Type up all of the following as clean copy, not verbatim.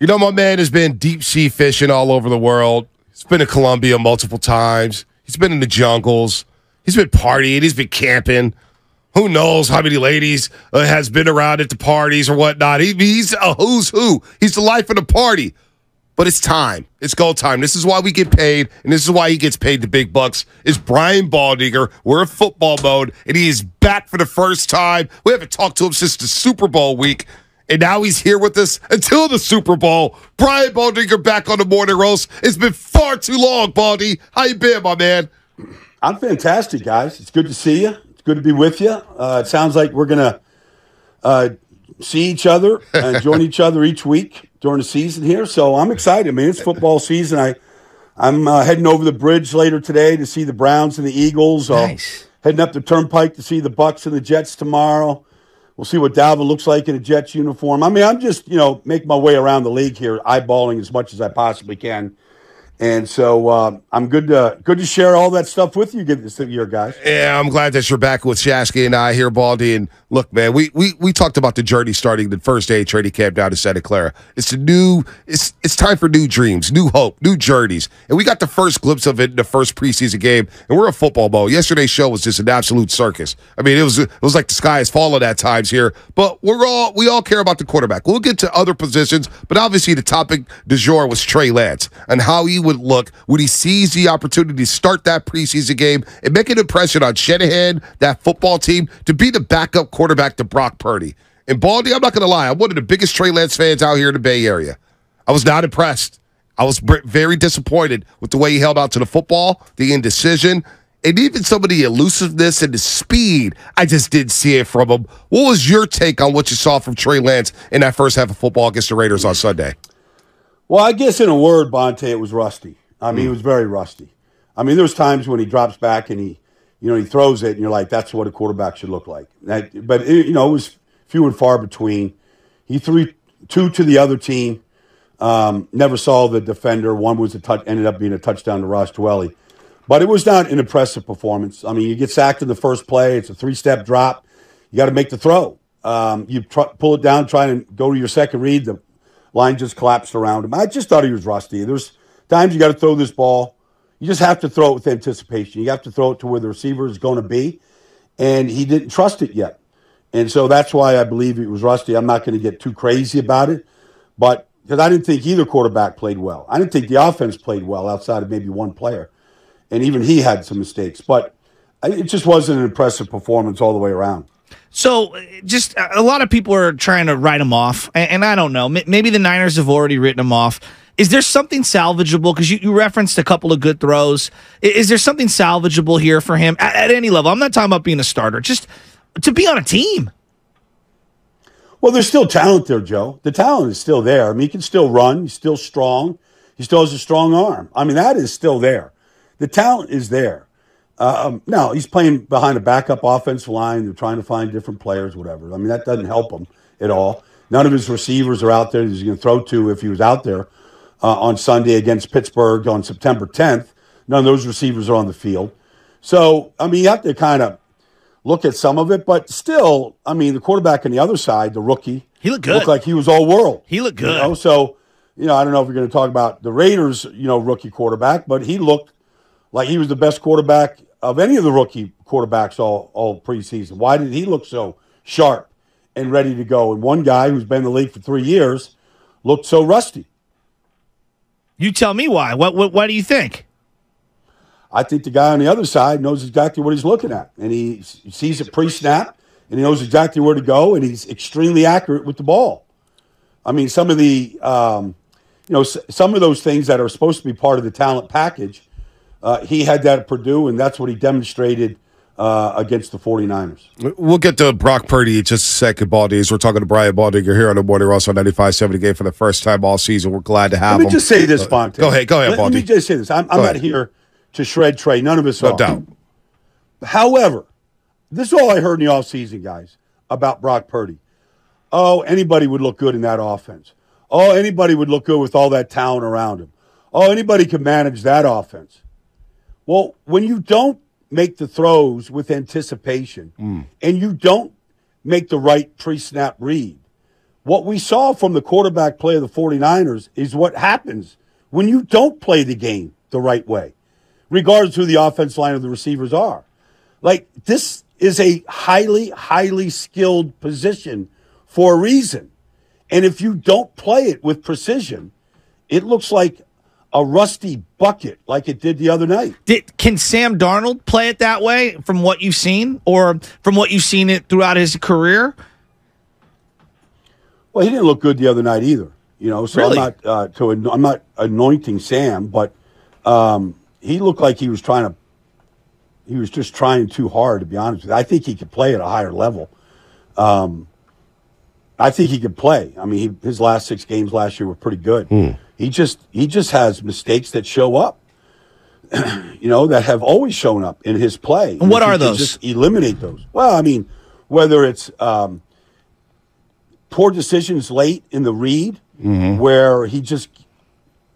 You know, my man has been deep sea fishing all over the world. He's been to Colombia multiple times. He's been in the jungles. He's been partying. He's been camping. Who knows how many ladies has been around at the parties or whatnot. He's a who's who. He's the life of the party. But it's time. It's go time. This is why we get paid, and this is why he gets paid the big bucks. Is Brian Baldinger. We're in football mode, and he is back for the first time. We haven't talked to him since the Super Bowl week, and now he's here with us until the Super Bowl. Brian Baldinger back on the Morning Roast. It's been far too long, Baldy. How you been, my man? I'm fantastic, guys. It's good to see you. It's good to be with you. It sounds like we're going to see each other and join each other each week during the season here. So I'm excited. I mean, it's football season. I'm heading over the bridge later today to see the Browns and the Eagles. Nice. Heading up the Turnpike to see the Bucks and the Jets tomorrow. We'll see what Dalvin looks like in a Jets uniform. I mean, I'm just, making my way around the league here, eyeballing as much as I possibly can. And so I'm good to share all that stuff with you this year, guys. Yeah, I'm glad that you're back with Shasky and I here, Baldy. And look, man, we talked about the journey starting the first day of training camp down in Santa Clara. It's time for new dreams, new hope, new journeys. And we got the first glimpse of it in the first preseason game. And we're in football mode. Yesterday's show was just an absolute circus. I mean, it was like the sky has fallen at times here. But we all care about the quarterback. We'll get to other positions, but obviously the topic du jour was Trey Lance and how he would look when he sees the opportunity to start that preseason game and make an impression on Shanahan, that football team, to be the backup quarterback to Brock Purdy. And Baldy, I'm not going to lie, I'm one of the biggest Trey Lance fans out here in the Bay Area. I was not impressed. I was very disappointed with the way he held out to the football, the indecision, and even some of the elusiveness and the speed. I just didn't see it from him. What was your take on what you saw from Trey Lance in that first half of football against the Raiders on Sunday? Well, I guess in a word, Bonte, it was rusty. I mean, It was very rusty. I mean, there's times when he drops back and he throws it, and you're like, that's what a quarterback should look like. But it was few and far between. He threw two to the other team. Never saw the defender. One was ended up being a touchdown to Ross Dwelly. But it was not an impressive performance. I mean, you get sacked in the first play. It's a 3-step drop. You got to make the throw. Pull it down, try and go to your second read. The line just collapsed around him. I just thought he was rusty. There's times you got to throw this ball. You just have to throw it with anticipation. You have to throw it to where the receiver is going to be, and he didn't trust it yet. And so that's why I believe it was rusty. I'm not going to get too crazy about it, but because I didn't think either quarterback played well. I didn't think the offense played well outside of maybe one player, and even he had some mistakes. But it just wasn't an impressive performance all the way around. So, just a lot of people are trying to write him off, and I don't know. Maybe the Niners have already written him off. Is there something salvageable? Because you referenced a couple of good throws. Is there something salvageable here for him at any level? I'm not talking about being a starter, just to be on a team. Well, there's still talent there, Joe. The talent is still there. I mean, he can still run. He's still strong. He still has a strong arm. I mean, that is still there. The talent is there. No, he's playing behind a backup offensive line. They're trying to find different players, whatever. I mean, that doesn't help him at all. None of his receivers are out there that he's going to throw to if he was out there on Sunday against Pittsburgh on September 10th. None of those receivers are on the field. So, I mean, you have to kind of look at some of it. But still, I mean, the quarterback on the other side, the rookie, he looked good. Looked like he was all world. He looked good. So, I don't know if you're going to talk about the Raiders, rookie quarterback, but he looked like he was the best quarterback of any of the rookie quarterbacks all preseason. Why did he look so sharp and ready to go? And one guy who's been in the league for 3 years looked so rusty. You tell me why. What do you think? I think the guy on the other side knows exactly what he's looking at, and he sees it pre-snap, and he knows exactly where to go, and he's extremely accurate with the ball. I mean, some of the some of those things that are supposed to be part of the talent package, he had that at Purdue, and that's what he demonstrated against the 49ers. We'll get to Brock Purdy in just a second, Baldys. We're talking to Brian Baldinger here on the Morning Roast on 95.7 game for the first time all season. We're glad to have him. Let me just say this, Bonte. Go ahead, Baldy. Let me just say this. I'm not here to shred Trey. None of us are. No doubt. However, this is all I heard in the offseason, guys, about Brock Purdy. Oh, anybody would look good in that offense. Oh, anybody would look good with all that talent around him. Oh, anybody can manage that offense. Well, when you don't make the throws with anticipation and you don't make the right pre-snap read, what we saw from the quarterback play of the 49ers is what happens when you don't play the game the right way, regardless of who the offense line or the receivers are. Like, this is a highly, highly skilled position for a reason. And if you don't play it with precision, it looks like a rusty bucket like it did the other night. Can Sam Darnold play it that way from what you've seen, or from what you've seen it throughout his career? Well, he didn't look good the other night either. So Really? I'm not anointing Sam, but he looked like he was just trying too hard, to be honest with you. I think he could play at a higher level. I think he could play. I mean, his last 6 games last year were pretty good. He just has mistakes that show up, that have always shown up in his play. And what are those? Just eliminate those. Well, I mean, whether it's poor decisions late in the read, where he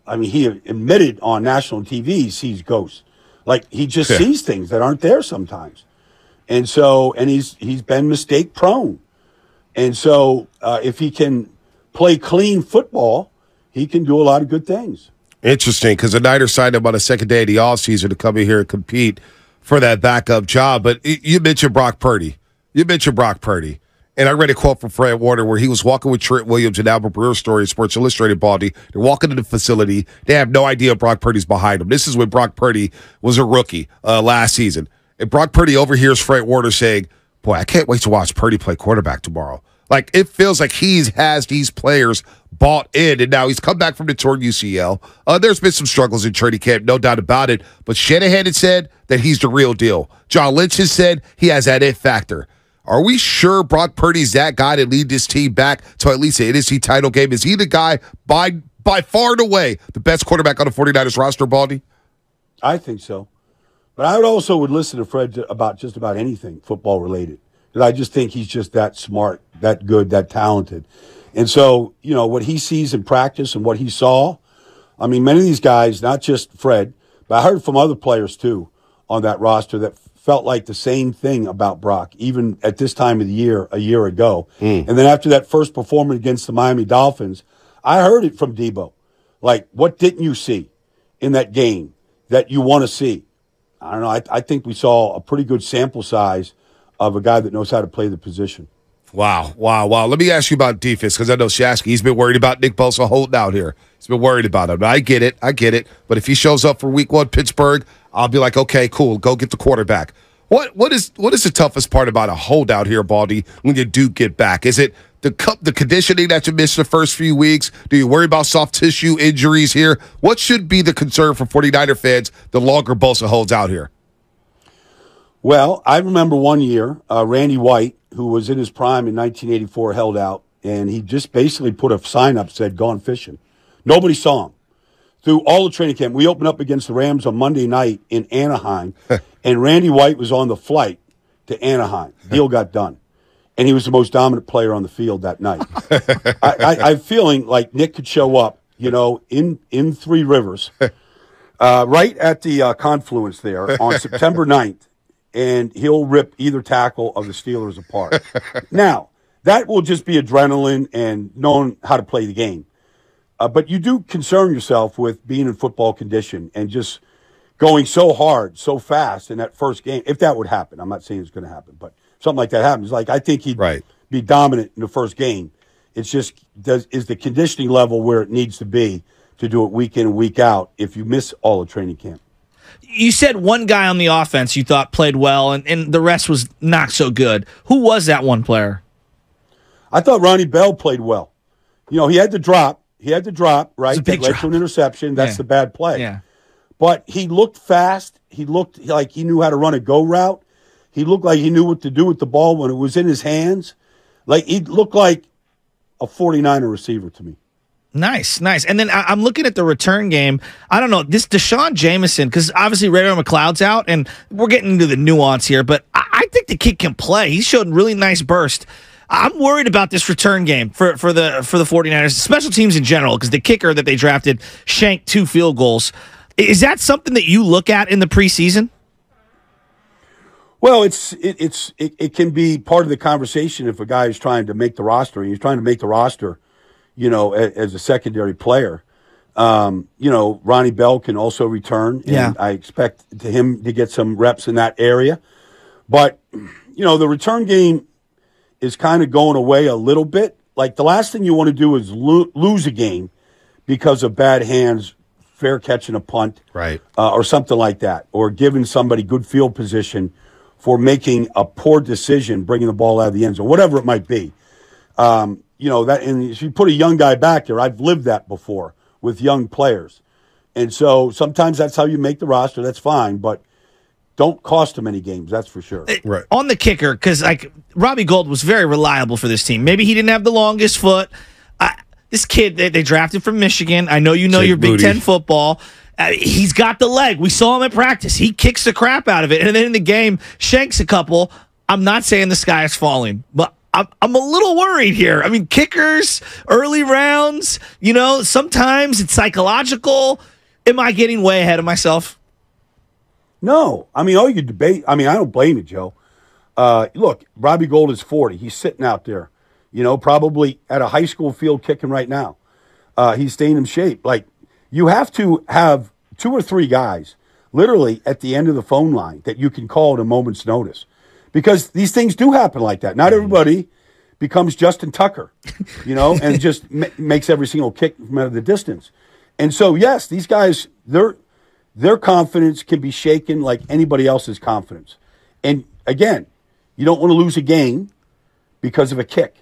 admitted on national TV he sees ghosts. Like, he just sees things that aren't there sometimes. And he's been mistake prone. And so if he can play clean football, he can do a lot of good things. Interesting, because the Niners signed him on the second day of the offseason to come in here and compete for that backup job. But you mentioned Brock Purdy. And I read a quote from Fred Warner where he was walking with Trent Williams and Albert Breer story in Sports Illustrated, Baldy. They're walking to the facility. They have no idea Brock Purdy's behind them. This is when Brock Purdy was a rookie last season. And Brock Purdy overhears Fred Warner saying, boy, I can't wait to watch Purdy play quarterback tomorrow. Like, it feels like he has these players bought in, and now he's come back from the torn UCL. There's been some struggles in training camp, no doubt about it. But Shanahan had said that he's the real deal. John Lynch has said he has that it factor. Are we sure Brock Purdy's that guy to lead this team back to at least an NFC title game? Is he the guy by far and away the best quarterback on the 49ers roster, Baldy? I think so. But I would listen to Fred about just about anything football related. Because I just think he's just that smart, that good, that talented. And so, what he sees in practice and what he saw, I mean, many of these guys, not just Fred, but I heard from other players too on that roster that felt like the same thing about Brock, even at this time of the year, a year ago. And then after that first performance against the Miami Dolphins, I heard it from Debo. Like, what didn't you see in that game that you want to see? I don't know. I think we saw a pretty good sample size of a guy that knows how to play the position. Wow. Let me ask you about defense, because I know Shasky, he's been worried about Nick Bosa holding out here. He's been worried about him. I get it. But if he shows up for week 1 Pittsburgh, I'll be like, okay, cool, go get the quarterback. What is the toughest part about a holdout here, Baldy, when you do get back? Is it the conditioning that you missed the first few weeks? Do you worry about soft tissue injuries here? What should be the concern for 49er fans the longer Bosa holds out here? Well, I remember one year, Randy White, who was in his prime in 1984, held out, and he just basically put a sign up that said, gone fishing. Nobody saw him. Through all the training camp, we opened up against the Rams on Monday night in Anaheim, and Randy White was on the flight to Anaheim. Deal got done. And he was the most dominant player on the field that night. I'm feeling like Nick could show up, in Three Rivers, right at the confluence there on September 9th, and he'll rip either tackle of the Steelers apart. Now, that will just be adrenaline and knowing how to play the game. But you do concern yourself with being in football condition and just going so hard, so fast in that first game. If that would happen, I'm not saying it's going to happen, but something like that happens. Like, I think he'd be dominant in the first game. It's just, is the conditioning level where it needs to be to do it week in and week out if you miss all of training camp? You said one guy on the offense you thought played well, and the rest was not so good. Who was that one player? I thought Ronnie Bell played well. He had to drop. Right? That led to an interception. That's the bad play. Yeah. But he looked fast. He looked like he knew how to run a go route. He looked like he knew what to do with the ball when it was in his hands. Like, he looked like a 49er receiver to me. Nice. And then I'm looking at the return game. I don't know, this Deshaun Jameson, because obviously Ray McLeod's out, and we're getting into the nuance here, but I think the kid can play. He showed really nice burst. I'm worried about this return game for the 49ers, special teams in general, because the kicker that they drafted shanked 2 field goals. Is that something that you look at in the preseason? Well, it can be part of the conversation if a guy is trying to make the roster. He's trying to make the roster, as a secondary player. Ronnie Bell can also return, and I expect him to get some reps in that area. But, the return game is kind of going away a little bit. Like, the last thing you want to do is lose a game because of bad hands, fair catching a punt, right, or something like that, or giving somebody good field position for making a poor decision, bringing the ball out of the end zone, whatever it might be. And if you put a young guy back there, I've lived that before with young players. And so sometimes that's how you make the roster. That's fine, but don't cost them any games, that's for sure. Right. On the kicker, because Robbie Gould was very reliable for this team. Maybe he didn't have the longest foot. This kid, they drafted from Michigan. I know your Big Ten football. He's got the leg. We saw him at practice. He kicks the crap out of it. And then in the game, shanks a couple. I'm not saying the sky is falling, but I'm a little worried here. I mean, kickers, early rounds, sometimes it's psychological. Am I getting way ahead of myself? No. I mean, all you debate, I don't blame you, Joe. Look, Robbie Gould is 40. He's sitting out there, probably at a high school field kicking right now. He's staying in shape. Like, you have to have 2 or 3 guys literally at the end of the phone line that you can call at a moment's notice. Because these things do happen like that. Not everybody becomes Justin Tucker, and just makes every single kick from out of the distance. And so, yes, these guys, their confidence can be shaken like anybody else's confidence. And again, you don't want to lose a game because of a kick.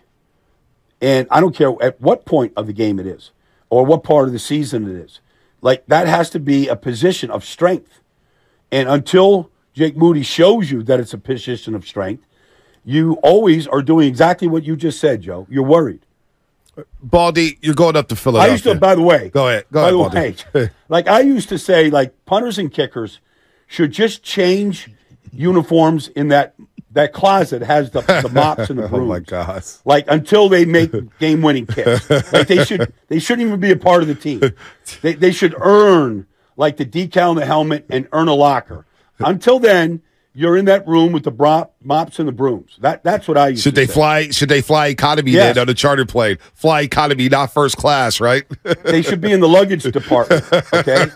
And I don't care at what point of the game it is or what part of the season it is. Like, that has to be a position of strength. And until Jake Moody shows you that it's a position of strength, you always are doing exactly what you just said, Joe. You're worried. Baldy, you're going up to Philadelphia. I used to, by the way. Go ahead, Baldy. I used to say, punters and kickers should just change uniforms in that closet has the mops and the brooms. Oh my gosh! Until they make game-winning kicks, they shouldn't even be a part of the team. They should earn the decal and the helmet and earn a locker. Until then, you're in that room with the mops and the brooms. That's what I used to say. Should they fly economy then on a charter plane? Fly economy, not first class, right? They should be in the luggage department, okay?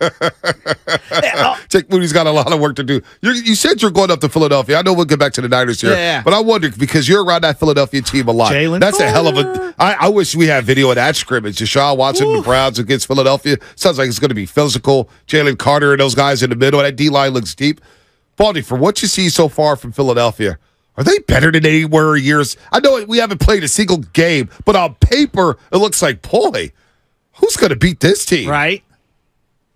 Jake Moody's got a lot of work to do. You said you're going up to Philadelphia. I know we'll get back to the Niners here, but I wonder, because you're around that Philadelphia team a lot. That's a hell of a – I wish we had video of that scrimmage. Deshaun Watson, the Browns against Philadelphia. Sounds like it's going to be physical. Jalen Carter and those guys in the middle. That D-line looks deep. Baldy, from what you see so far from Philadelphia, are they better than they were years? I know we haven't played a single game, but on paper, it looks like, boy, who's going to beat this team? Right?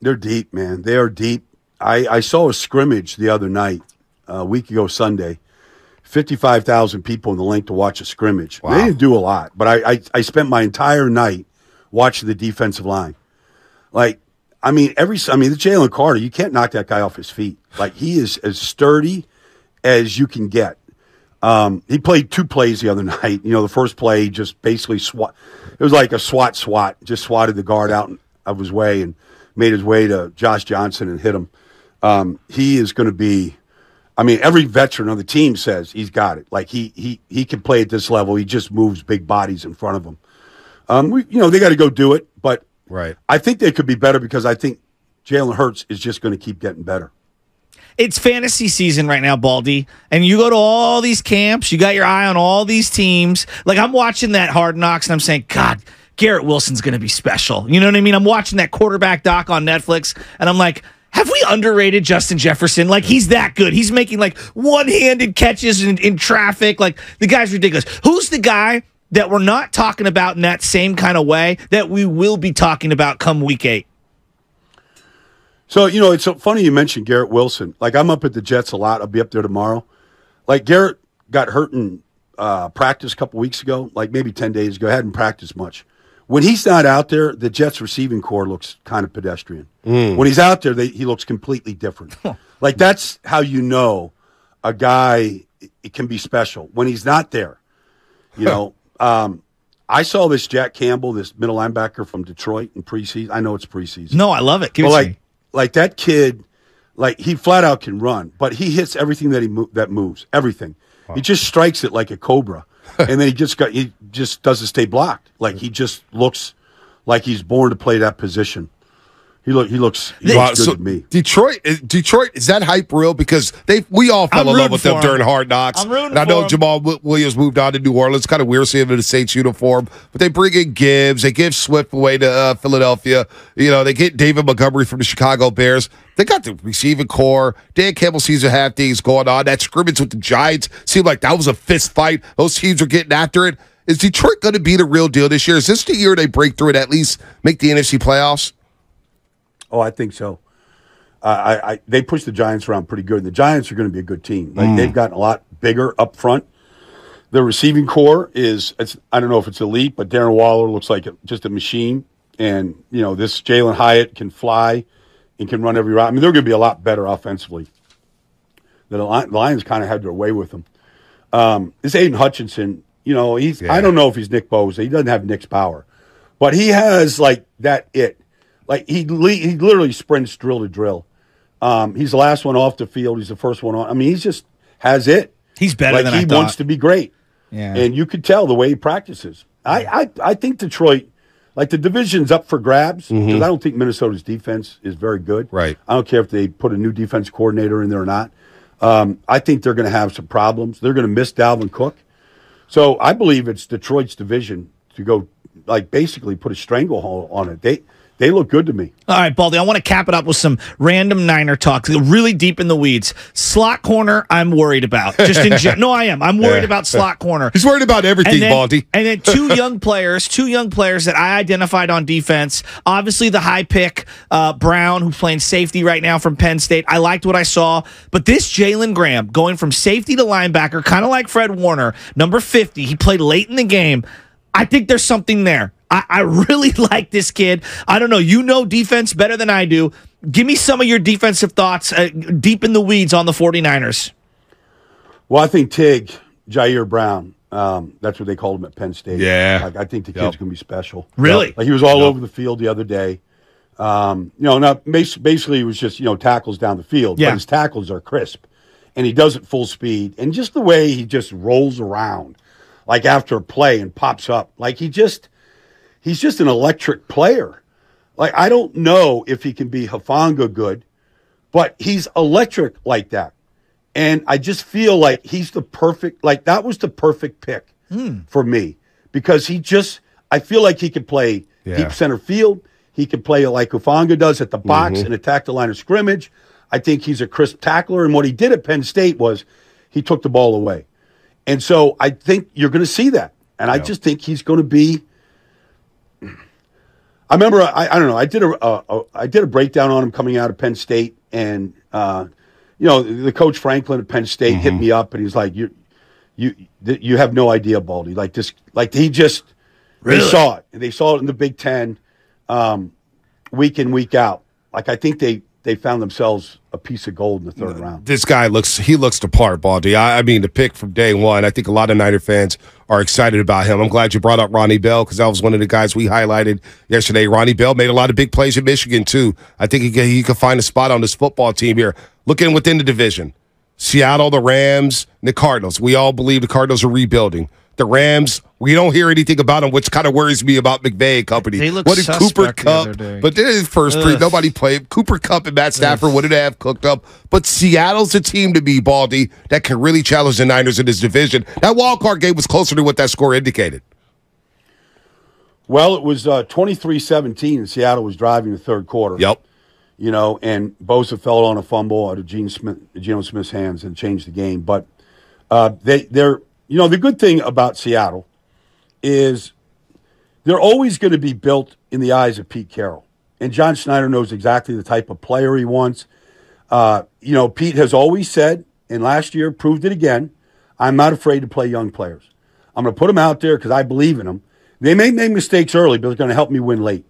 They're deep, man. They are deep. I saw a scrimmage the other night, a week ago Sunday. 55,000 people in the link to watch a scrimmage. Wow. They didn't do a lot, but I spent my entire night watching the defensive line. The Jalen Carter, you can't knock that guy off his feet. He is as sturdy as you can get. He played 2 plays the other night. The first play just basically it was like a swat, just swatted the guard out of his way and made his way to Josh Johnson and hit him. He is going to be, every veteran on the team says he's got it. He can play at this level. He just moves big bodies in front of him. They got to go do it, but right. I think they could be better because I think Jalen Hurts is just going to keep getting better. It's fantasy season right now, Baldy, and you go to all these camps. You got your eye on all these teams. I'm watching that Hard Knocks, and I'm saying, God, Garrett Wilson's going to be special. You know what I mean? I'm watching that quarterback doc on Netflix, and I'm like, have we underrated Justin Jefferson? He's that good. He's making, one-handed catches in traffic. The guy's ridiculous. Who's the guy that we're not talking about in that same kind of way that we will be talking about come week 8? So, it's so funny you mentioned Garrett Wilson. I'm up at the Jets a lot. I'll be up there tomorrow. Garrett got hurt in practice a couple weeks ago, maybe 10 days ago. Hadn't practiced much. When he's not out there, the Jets receiving core looks kind of pedestrian. When he's out there, he looks completely different. That's how you know a guy it can be special. When he's not there, I saw this Jack Campbell, this middle linebacker from Detroit in preseason. I know it's preseason. No, I love it. Give it to me. That kid, Like, he flat out can run, but he hits everything that moves, everything. He just strikes it like a cobra, and then he just doesn't stay blocked. Like, he just looks like he's born to play that position. He looks good to me. Detroit, is that hype real? Because we all fell in love with them during Hard Knocks. I'm rooting and I know for Jamal Williams moved on to New Orleans. It's kind of weird seeing him in the Saints uniform, but they bring in Gibbs. They give Swift away to Philadelphia. They get David Montgomery from the Chicago Bears. They got the receiving core. Dan Campbell sees a half things going on. That scrimmage with the Giants seemed like that was a fist fight. Those teams are getting after it. Is Detroit going to be the real deal this year? Is this the year they break through and at least make the NFC playoffs? Oh, I think so. They push the Giants around pretty good. The Giants are going to be a good team. Like, they've gotten a lot bigger up front. Their receiving core I don't know if it's elite, but Darren Waller looks like just a machine. And, this Jalen Hyatt can fly and can run every route. I mean, they're going to be a lot better offensively. The Lions kind of had their way with them. This Aiden Hutchinson, I don't know if he's Nick Bosa. He doesn't have Nick's power. But he has, like, that it. Like, he literally sprints drill to drill. He's the last one off the field. He's the first one on. I mean, he just has it. He's better than I thought. He wants to be great. Yeah. And you could tell the way he practices. I think Detroit, like, the division's up for grabs because I don't think Minnesota's defense is very good. Right. I don't care if they put a new defense coordinator in there or not. I think they're going to have some problems. They're going to miss Dalvin Cook. So I believe it's Detroit's division to go, like, basically put a stranglehold on it. They look good to me. All right, Baldy, I want to cap it up with some random Niner talk, really deep in the weeds. Slot corner, I'm worried about. No, I am. I'm worried about slot corner. He's worried about everything, Baldy. And then two young players that I identified on defense. Obviously, the high pick, Brown, who's playing safety right now from Penn State. I liked what I saw. But this Jalen Graham, going from safety to linebacker, kind of like Fred Warner, number 50, he played late in the game. I think there's something there. I really like this kid. I don't know. You know defense better than I do. Give me some of your defensive thoughts deep in the weeds on the 49ers. Well, I think Jair Brown, that's what they called him at Penn State. Yeah. Like, I think the kid's going to be special. Really? Like, he was all over the field the other day. Basically it was just, tackles down the field. Yeah. But his tackles are crisp. And he does it full speed. And just the way he just rolls around, like, after a play and pops up. Like, he's just an electric player. Like, I don't know if he can be Hufanga good, but he's electric like that. And I just feel like that was the perfect pick for me because I feel like he could play deep center field. He could play like Hufanga does at the box and attack the line of scrimmage. I think he's a crisp tackler. And what he did at Penn State was he took the ball away. And so I think you're going to see that. And I just think he's going to be. I remember, I don't know, I did a breakdown on him coming out of Penn State, and the coach Franklin at Penn State hit me up, and he's like, "You have no idea, Baldy. Like this, like he just really? They saw it, and they saw it in the Big Ten, week in, week out. Like, I think they found themselves a piece of gold in the third round. This guy looks the part, Baldy. I mean, the pick from day one. I think a lot of Niner fans are excited about him. I'm glad you brought up Ronnie Bell because that was one of the guys we highlighted yesterday. Ronnie Bell made a lot of big plays in Michigan, too. I think he could find a spot on this football team here. Looking within the division, Seattle, the Rams, and the Cardinals. We all believe the Cardinals are rebuilding. The Rams, we don't hear anything about them, which kind of worries me about McVay and company. They look what did Cooper suspect the other Kupp? day. But this first nobody played. Cooper Kupp and Matt Stafford, what did they have cooked up? But Seattle's a team to be, Baldy, that can really challenge the Niners in this division. That wild card game was closer to what that score indicated. Well, it was 23-17, and Seattle was driving the third quarter. Yep. And Bosa fell on a fumble out of Geno Smith's hands and changed the game. But they're the good thing about Seattle is they're always going to be built in the eyes of Pete Carroll. And John Schneider knows exactly the type of player he wants. Pete has always said, and last year proved it again, I'm not afraid to play young players. I'm going to put them out there because I believe in them. They may make mistakes early, but they're going to help me win late.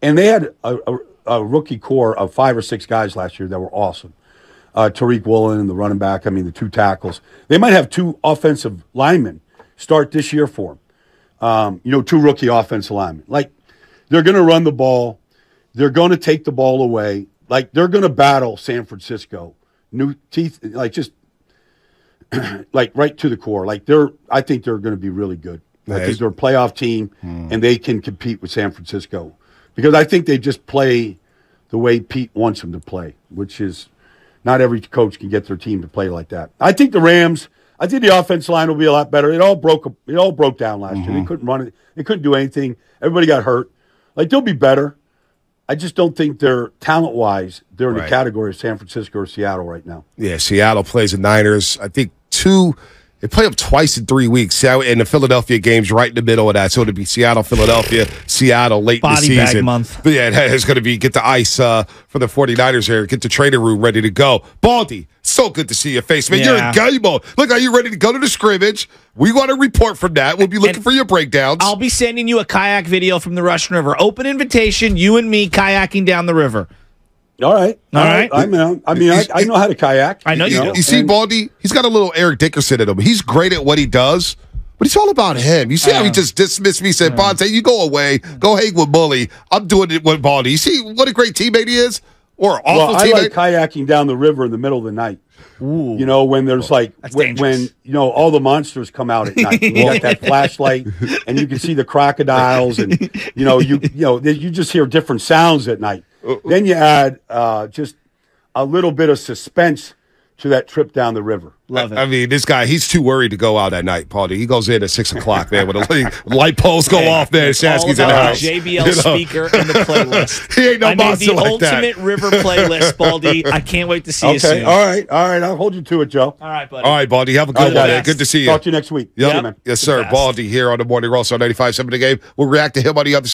And they had a rookie core of 5 or 6 guys last year that were awesome. Tariq Woolen and the running back, the 2 tackles. They might have 2 offensive linemen start this year for them. 2 rookie offensive linemen. Like, they're going to run the ball. They're going to take the ball away. like they're going to battle San Francisco, new teeth, like just like right to the core. Like I think they're going to be really good. I think they're a playoff team, and they can compete with San Francisco because I think they just play the way Pete wants them to play, which is not every coach can get their team to play like that. I think the Rams. I think the offensive line will be a lot better. It all broke down last year. They couldn't run it. They couldn't do anything. Everybody got hurt. Like they'll be better. I just don't think they're talent-wise. They're in the category of San Francisco or Seattle right now. Yeah, Seattle plays the Niners. I think they play them twice in 3 weeks. And the Philadelphia game's right in the middle of that. So it'll be Seattle, Philadelphia, Seattle late in the season. Body bag month. But yeah, it's going to be get the ice for the 49ers here. Get the training room ready to go. Baldy, so good to see your face, man. You're in game mode. Look, are you ready to go to the scrimmage? We want a report from that. We'll be looking for your breakdowns. I'll be sending you a kayak video from the Russian River. Open invitation, you and me kayaking down the river. All right. I know how to kayak. I know you do. You see, Baldy, he's got a little Eric Dickerson in him. He's great at what he does, but it's all about him. You see how he just dismissed me, said, Bonds, hey, you go away, go hang with Bully. I'm doing it with Baldy. You see what a great teammate he is? Or awful teammate? I like kayaking down the river in the middle of the night. Ooh. You know, when there's when all the monsters come out at night. You got that flashlight, and you can see the crocodiles, and you just hear different sounds at night. Then you add just a little bit of suspense to that trip down the river. Love it. I mean, this guy, he's too worried to go out at night, Paulie. He goes in at 6 o'clock, man, when the light poles go off, man. Shasky's in the house. JBL speaker and the playlist. He ain't no monster like that. The ultimate river playlist, Baldy. I can't wait to see you soon. All right. I'll hold you to it, Joe. All right, buddy. All right, Baldy. Have a good one, man. Good to see you. Talk to you next week. Yep. Yes, sir. Baldy here on the Morning Roll, so 95.7 The Game. We'll react to him on the other side.